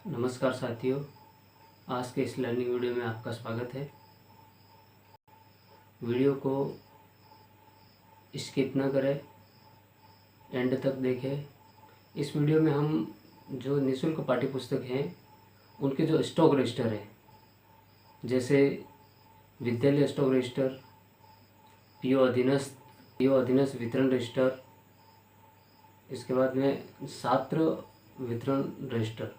नमस्कार साथियों, आज के इस लर्निंग वीडियो में आपका स्वागत है। वीडियो को स्किप ना करें, एंड तक देखें। इस वीडियो में हम जो निःशुल्क पाठ्य पुस्तक हैं उनके जो स्टॉक रजिस्टर है, जैसे विद्यालय स्टॉक रजिस्टर, पीओ अधीनस्थ वितरण रजिस्टर, इसके बाद में छात्र वितरण रजिस्टर,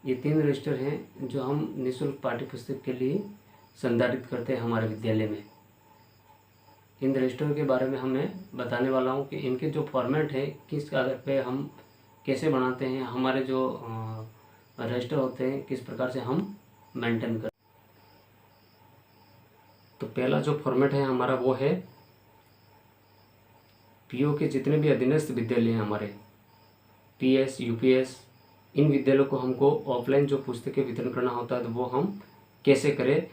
ये 3 रजिस्टर हैं जो हम निःशुल्क पाठ्य पुस्तक के लिए संधारित करते हैं हमारे विद्यालय में। इन रजिस्टरों के बारे में हमें बताने वाला हूँ कि इनके जो फॉर्मेट है, किस आधार पे हम कैसे बनाते हैं, हमारे जो रजिस्टर होते हैं किस प्रकार से हम मेंटेन करते हैं। तो पहला जो फॉर्मेट है हमारा वो है पीओ के जितने भी अधीनस्थ विद्यालय हैं हमारे, पीएस, यूपीएस, इन विद्यालयों को हमको ऑफलाइन जो पुस्तकें वितरण करना होता है तो वो हम कैसे करें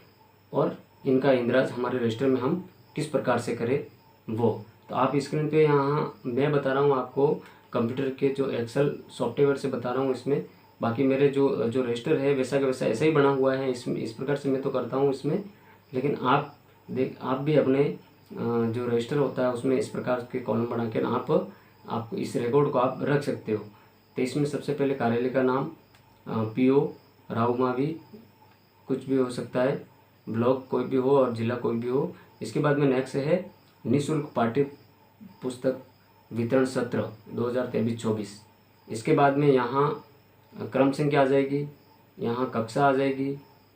और इनका इंद्राज हमारे रजिस्टर में हम किस प्रकार से करें वो। तो आप स्क्रीन पे यहाँ मैं बता रहा हूँ आपको कंप्यूटर के जो एक्सेल सॉफ्टवेयर से बता रहा हूँ इसमें। बाकी मेरे जो रजिस्टर है वैसा का वैसा ऐसा ही बना हुआ है, इसमें इस प्रकार से मैं तो करता हूँ इसमें। लेकिन आप भी अपने जो रजिस्टर होता है उसमें इस प्रकार के कॉलम बना के आप इस रिकॉर्ड को आप रख सकते हो। तो इसमें सबसे पहले कार्यालय का नाम, पीओ, राउमावी कुछ भी हो सकता है, ब्लॉक कोई भी हो और जिला कोई भी हो। इसके बाद में नेक्स्ट है निःशुल्क पाठ्य पुस्तक वितरण सत्र 2023-24। इसके बाद में यहाँ क्रम संख्या आ जाएगी, यहाँ कक्षा आ जाएगी,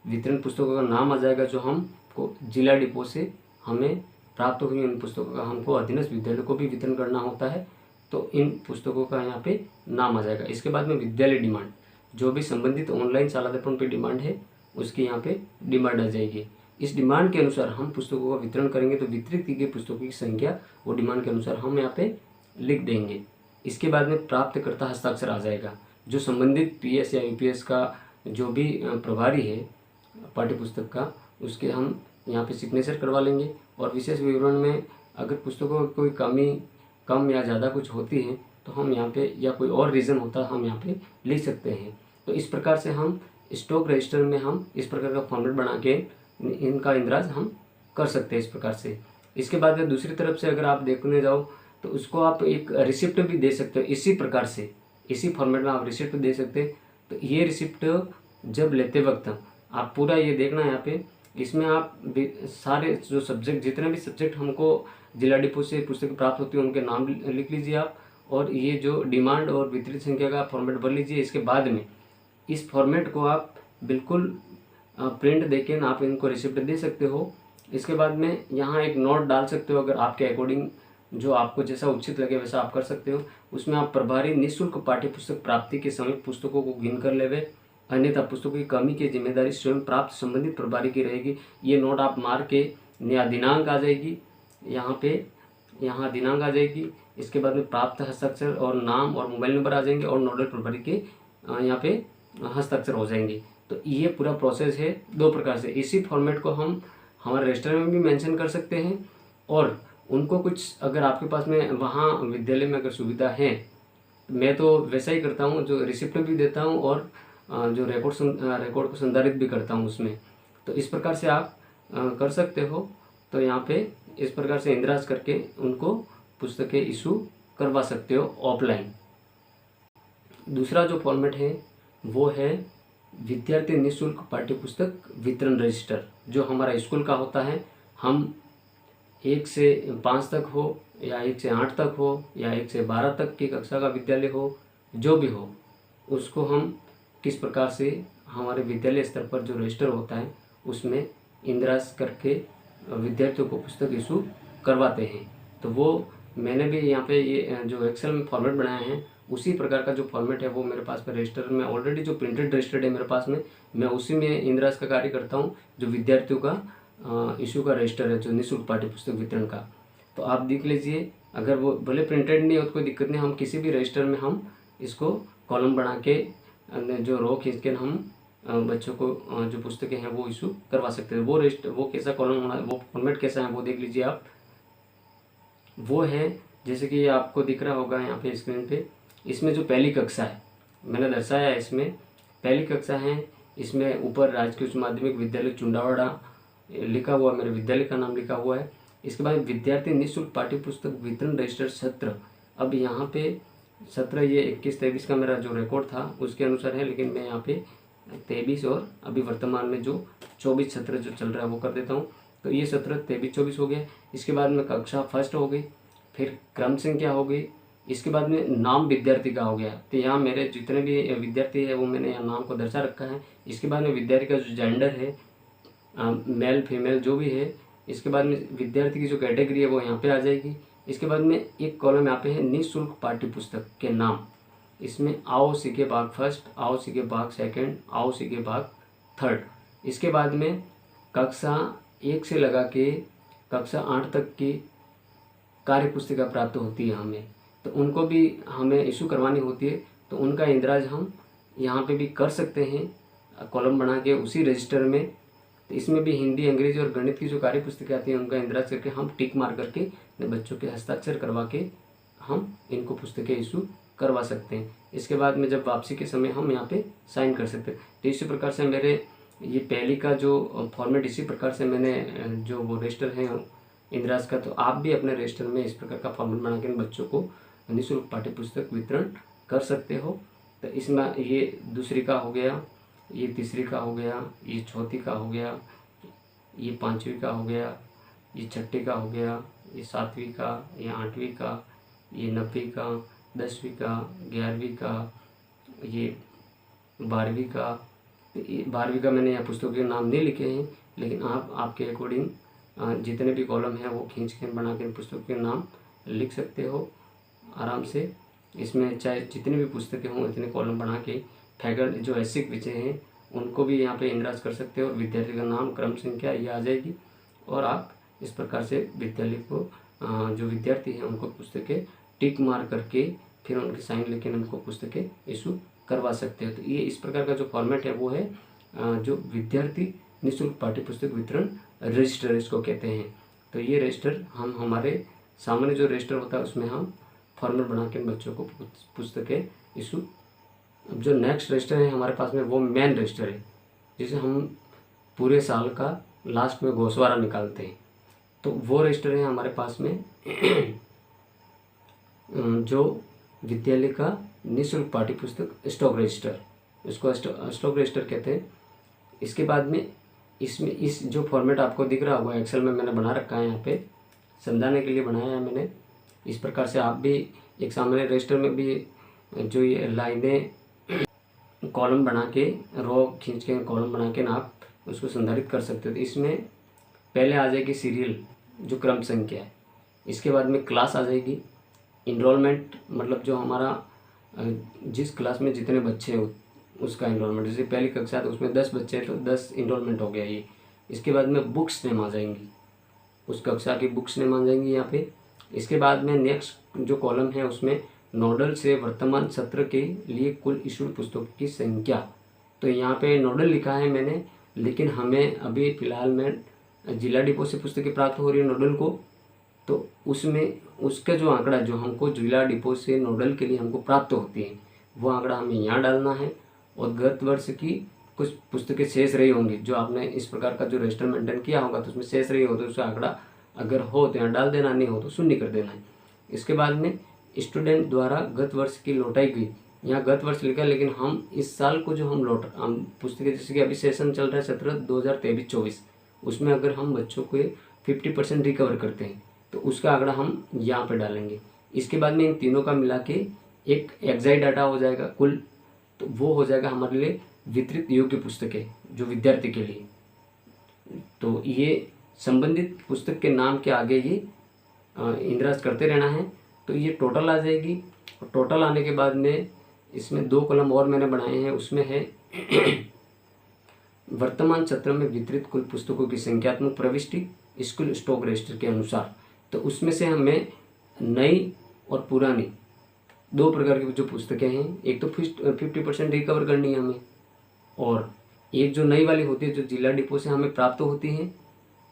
वितरण पुस्तकों का नाम आ जाएगा जो हमको जिला डिपो से हमें प्राप्त हुई इन पुस्तकों का हमको अधीनस्थ विद्यालय को भी वितरण करना होता है, तो इन पुस्तकों का यहाँ पे नाम आ जाएगा। इसके बाद में विद्यालय डिमांड, जो भी संबंधित ऑनलाइन शाला दर्पण पे डिमांड है उसकी यहाँ पे डिमांड आ जाएगी। इस डिमांड के अनुसार हम पुस्तकों का वितरण करेंगे, तो वितरित की गई पुस्तकों की संख्या वो डिमांड के अनुसार हम यहाँ पे लिख देंगे। इसके बाद में प्राप्तकर्ता हस्ताक्षर आ जाएगा, जो संबंधित पीएस या यूपीएस का जो भी प्रभारी है पाठ्य पुस्तक का, उसके हम यहाँ पे सिग्नेचर करवा लेंगे। और विशेष विवरण में अगर पुस्तकों में कोई कमी कम या ज़्यादा कुछ होती है तो हम यहाँ पे, या कोई और रीज़न होता है हम यहाँ पे लिख सकते हैं। तो इस प्रकार से हम स्टॉक रजिस्टर में हम इस प्रकार का फॉर्मेट बना के इनका इंद्राज हम कर सकते हैं इस प्रकार से। इसके बाद में दूसरी तरफ से अगर आप देखने जाओ तो उसको आप एक रिसिप्ट भी दे सकते हो, इसी प्रकार से इसी फॉर्मेट में आप रिसिप्ट दे सकते हैं। तो ये रिसिप्ट जब लेते वक्त आप पूरा ये देखना यहाँ पे, इसमें आप सारे जो सब्जेक्ट, जितने भी सब्जेक्ट हमको जिला डिपो से पुस्तक प्राप्त होती है उनके नाम लिख लीजिए आप, और ये जो डिमांड और वितरित संख्या का फॉर्मेट भर लीजिए। इसके बाद में इस फॉर्मेट को आप बिल्कुल प्रिंट देके आप इनको रिसिप्ट दे सकते हो। इसके बाद में यहाँ एक नोट डाल सकते हो, अगर आपके अकॉर्डिंग जो आपको जैसा उचित लगे वैसा आप कर सकते हो। उसमें आप प्रभारी निःशुल्क पाठ्य पुस्तक प्राप्ति के समय पुस्तकों को गिन कर लेवे, अन्यथा पुस्तकों की कमी की जिम्मेदारी स्वयं प्राप्त संबंधित प्रभारी की रहेगी। ये नोट आप मार के, या दिनांक आ जाएगी यहाँ पे, यहाँ दिनांक आ जाएगी। इसके बाद में प्राप्त हस्ताक्षर और नाम और मोबाइल नंबर आ जाएंगे, और नोडल प्रभारी के यहाँ पे हस्ताक्षर हो जाएंगे। तो ये पूरा प्रोसेस है 2 प्रकार से। इसी फॉर्मेट को हम हमारे रजिस्टर में भी मेंशन कर सकते हैं, और उनको कुछ अगर आपके पास में वहाँ विद्यालय में अगर सुविधा है, मैं तो वैसा ही करता हूँ, जो रिसिप्ट भी देता हूँ और जो रिकॉर्ड को संधारित भी करता हूँ उसमें। तो इस प्रकार से आप कर सकते हो। तो यहाँ पे इस प्रकार से इंद्राज करके उनको पुस्तकें इशू करवा सकते हो ऑफलाइन। दूसरा जो फॉर्मेट है वो है विद्यार्थी निःशुल्क पाठ्य पुस्तक वितरण रजिस्टर, जो हमारा स्कूल का होता है। हम 1 से 5 तक हो, या 1 से 8 तक हो, या 1 से 12 तक की कक्षा का विद्यालय हो, जो भी हो, उसको हम किस प्रकार से हमारे विद्यालय स्तर पर जो रजिस्टर होता है उसमें इंद्राज करके विद्यार्थियों को पुस्तक इशू करवाते हैं। तो वो मैंने भी यहाँ पे ये जो एक्सेल में फॉर्मेट बनाया है, उसी प्रकार का जो फॉर्मेट है वो मेरे पास में रजिस्टर में ऑलरेडी जो प्रिंटेड रजिस्टर्ड है मेरे पास में, मैं उसी में इंद्राज का कार्य करता हूँ, जो विद्यार्थियों का इशू का रजिस्टर है, जो निःशुल्क पाठ्य पुस्तक वितरण का। तो आप देख लीजिए, अगर वो भले प्रिंटेड नहीं हो तो कोई दिक्कत नहीं, हम किसी भी रजिस्टर में हम इसको कॉलम बना के जो रो खींच के हम बच्चों को जो पुस्तकें हैं वो इशू करवा सकते हैं। वो रजिस्टर, वो कैसा कॉलम होना है, वो फॉर्मेट कैसा है वो देख लीजिए आप। वो है जैसे कि ये आपको दिख रहा होगा यहाँ पे स्क्रीन पे, इसमें जो पहली कक्षा है मैंने दर्शाया है, इसमें पहली कक्षा है, इसमें ऊपर राजकीय उच्च माध्यमिक विद्यालय चुंडावाड़ा लिखा हुआ, मेरे विद्यालय का नाम लिखा हुआ है। इसके बाद विद्यार्थी निःशुल्क पाठ्य पुस्तक वितरण रजिस्टर सत्र। अब यहाँ पे सत्र ये 21-23 का मेरा जो रिकॉर्ड था उसके अनुसार है, लेकिन मैं यहाँ पे 23 और अभी वर्तमान में जो 24 सत्र जो चल रहा है वो कर देता हूँ। तो ये सत्र 23-24 हो गया। इसके बाद में कक्षा फर्स्ट हो गई, फिर क्रम संख्या हो गई, इसके बाद में नाम विद्यार्थी का हो गया। तो यहाँ मेरे जितने भी विद्यार्थी है वो मैंने यहाँ नाम को दर्शा रखा है। इसके बाद में विद्यार्थी का जो जेंडर है, मेल फीमेल जो भी है। इसके बाद में विद्यार्थी की जो कैटेगरी है वो यहाँ पे आ जाएगी। इसके बाद में एक कॉलम यहाँ पे है निःशुल्क पाठ्य पुस्तक के नाम। इसमें आओ सीखे भाग फर्स्ट, आओ सीखे भाग सेकंड, आओ सीखे भाग थर्ड। इसके बाद में कक्षा 1 से लगा के कक्षा 8 तक की कार्य पुस्तिका प्राप्त होती है हमें, तो उनको भी हमें इशू करवानी होती है। तो उनका इंदराज हम यहाँ पे भी कर सकते हैं कॉलम बना के उसी रजिस्टर में। तो इसमें भी हिंदी, अंग्रेजी और गणित की जो कार्य पुस्तिका आती है उनका इंदराज करके हम टिक मार करके अपने बच्चों के हस्ताक्षर करवा के हम इनको पुस्तकें इशू करवा सकते हैं। इसके बाद में जब वापसी के समय हम यहाँ पे साइन कर सकते हैं। तो इसी प्रकार से मेरे ये पहली का जो फॉर्मेट इसी प्रकार से मैंने जो वो रजिस्टर है इंदिराज का, तो आप भी अपने रजिस्टर में इस प्रकार का फॉर्मेट बना के बच्चों को निःशुल्क पाठ्य पुस्तक वितरण कर सकते हो। तो इसमें ये दूसरी का हो गया, ये तीसरी का हो गया, ये चौथी का हो गया, ये पाँचवीं का हो गया, ये छठी का हो गया, ये सातवीं का, ये आठवीं का, ये 9वीं का, 10वीं का, 11वीं का, ये 12वीं का। 12वीं का मैंने यहाँ पुस्तकों के नाम नहीं लिखे हैं, लेकिन आप आपके अकॉर्डिंग जितने भी कॉलम हैं वो खींच के बना के पुस्तकों के नाम लिख सकते हो आराम से। इसमें चाहे जितनी भी पुस्तकें हों इतने कॉलम बना के फैकल्टी जो ऐच्छिक विषय हैं उनको भी यहाँ पे इंदराज कर सकते हो और विद्यार्थी का नाम, क्रम संख्या ये आ जाएगी। और आप इस प्रकार से विद्यालय को जो विद्यार्थी हैं उनको पुस्तकें टिक मार करके फिर उनके साइन लेके उनको पुस्तकें इशू करवा सकते हो। तो ये इस प्रकार का जो फॉर्मेट है वो है जो विद्यार्थी निःशुल्क पाठ्य पुस्तक वितरण रजिस्टर इसको कहते हैं। तो ये रजिस्टर हम हमारे सामान्य जो रजिस्टर होता है उसमें हम फॉर्मेट बना के बच्चों को पुस्तकें इशू। अब जो नेक्स्ट रजिस्टर है हमारे पास में वो मेन रजिस्टर है, जिसे हम पूरे साल का लास्ट में गोशवारा निकालते हैं। तो वो रजिस्टर है हमारे पास में जो विद्यालय का निःशुल्क पाठ्य पुस्तक स्टॉक रजिस्टर, इसको स्टॉक रजिस्टर कहते हैं। इसके बाद में इसमें इस जो फॉर्मेट आपको दिख रहा होगा एक्सेल में मैंने बना रखा है, यहाँ पे समझाने के लिए बनाया है मैंने। इस प्रकार से आप भी एक सामान्य रजिस्टर में भी जो ये लाइनें कॉलम बना के रो खींच के कॉलम बना के ना आप उसको संधारित कर सकते हो। तो इसमें पहले आ जाएगी सीरियल जो क्रम संख्या है, इसके बाद में क्लास आ जाएगी, इनरोलमेंट मतलब जो हमारा जिस क्लास में जितने बच्चे हैं उसका इनरोलमेंट। जैसे पहली कक्षा तो उसमें 10 बच्चे हैं तो 10 इनरोलमेंट हो गया ये। इसके बाद में बुक्स नेम आ जाएंगी, उस कक्षा की बुक्स नेम आ जाएंगी यहाँ पे। इसके बाद में नेक्स्ट जो कॉलम है उसमें नोडल से वर्तमान सत्र के लिए कुल इशूड पुस्तकों की संख्या। तो यहाँ पे नोडल लिखा है मैंने, लेकिन हमें अभी फ़िलहाल में जिला डिपो से पुस्तकें प्राप्त हो रही है नोडल को, तो उसमें उसका जो आंकड़ा जो हमको जिला डिपो से नोडल के लिए हमको प्राप्त होती है वो आंकड़ा हमें यहाँ डालना है। और गत वर्ष की कुछ पुस्तकें शेष रही होंगी, जो आपने इस प्रकार का जो रजिस्टर मेंटेन किया होगा तो उसमें शेष रही हो तो उसका आंकड़ा अगर हो तो यहाँ डाल देना, नहीं हो तो शून्य कर देना है। इसके बाद में स्टूडेंट द्वारा गत वर्ष की लौटाई गई, यहाँ गत वर्ष लिखा है, लेकिन हम इस साल को जो हम पुस्तकें जैसे कि अभी सेशन चल रहा है सत्र 2023-24, उसमें अगर हम बच्चों को 50% रिकवर करते हैं तो उसका आंकड़ा हम यहाँ पे डालेंगे। इसके बाद में इन तीनों का मिला के एक एक्साइट डाटा हो जाएगा कुल, तो वो हो जाएगा हमारे लिए वितरित योग्य पुस्तकें जो विद्यार्थी के लिए। तो ये संबंधित पुस्तक के नाम के आगे ये इंदराज करते रहना है। तो ये टोटल आ जाएगी। और टोटल आने के बाद में इसमें 2 कॉलम और मैंने बनाए हैं, उसमें है वर्तमान सत्र में वितरित कुल पुस्तकों की संख्यात्मक प्रविष्टि स्कूल स्टॉक रजिस्टर के अनुसार। तो उसमें से हमें नई और पुरानी 2 प्रकार की जो पुस्तकें हैं, एक तो 50% रिकवर करनी है हमें, और एक जो नई वाली होती है जो जिला डिपो से हमें प्राप्त होती हैं,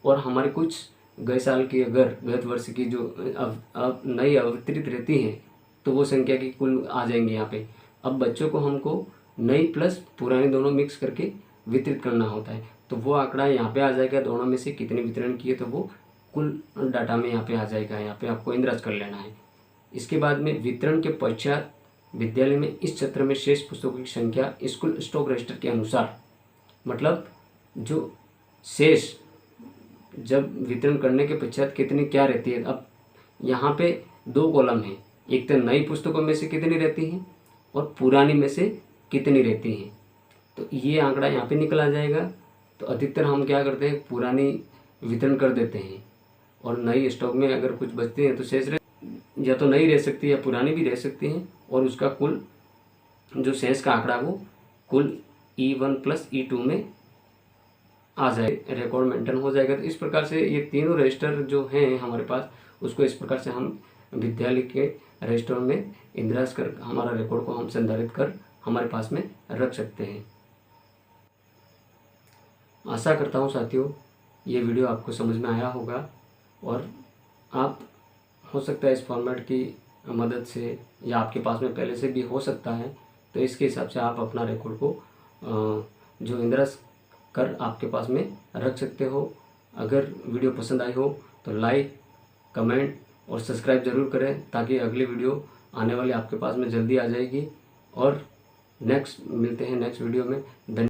और हमारे कुछ गए साल की अगर गत वर्ष की जो अब नई अवतरित रहती हैं तो वो संख्या की कुल आ जाएंगे यहाँ पे। अब बच्चों को हमको नई प्लस पुरानी दोनों मिक्स करके वितरित करना होता है। तो वो आंकड़ा यहाँ पे आ जाएगा, दोनों में से कितने वितरण किए तो वो कुल डाटा में यहाँ पे आ जाएगा। यहाँ पे आपको इंद्राज कर लेना है। इसके बाद में वितरण के पश्चात विद्यालय में इस सत्र में शेष पुस्तकों की संख्या स्कूल स्टॉक रजिस्टर के अनुसार, मतलब जो शेष जब वितरण करने के पश्चात कितनी क्या रहती है। अब यहाँ पे 2 कॉलम हैं, एक तो नई पुस्तकों में से कितनी रहती हैं और पुरानी में से कितनी रहती हैं। तो ये आंकड़ा यहाँ पे निकल आ जाएगा। तो अधिकतर हम क्या करते हैं, पुरानी वितरण कर देते हैं और नई स्टॉक में अगर कुछ बचते हैं तो शेष या तो नई रह सकती है या पुरानी भी रह सकती हैं, और उसका कुल जो शेष का आंकड़ा वो कुल E1 प्लस E2 में आ जाए, रिकॉर्ड मेंटेन हो जाएगा। तो इस प्रकार से ये तीनों रजिस्टर जो हैं हमारे पास, उसको इस प्रकार से हम विद्यालय के रजिस्टर में इंद्राज कर हमारा रिकॉर्ड को हम संधारित कर हमारे पास में रख सकते हैं। आशा करता हूँ साथियों ये वीडियो आपको समझ में आया होगा, और आप हो सकता है इस फॉर्मेट की मदद से, या आपके पास में पहले से भी हो सकता है, तो इसके हिसाब से आप अपना रिकॉर्ड को जो इंद्राज कर आपके पास में रख सकते हो। अगर वीडियो पसंद आई हो तो लाइक, कमेंट और सब्सक्राइब ज़रूर करें, ताकि अगली वीडियो आने वाली आपके पास में जल्दी आ जाएगी। और नेक्स्ट मिलते हैं नेक्स्ट वीडियो में। धन्यवाद।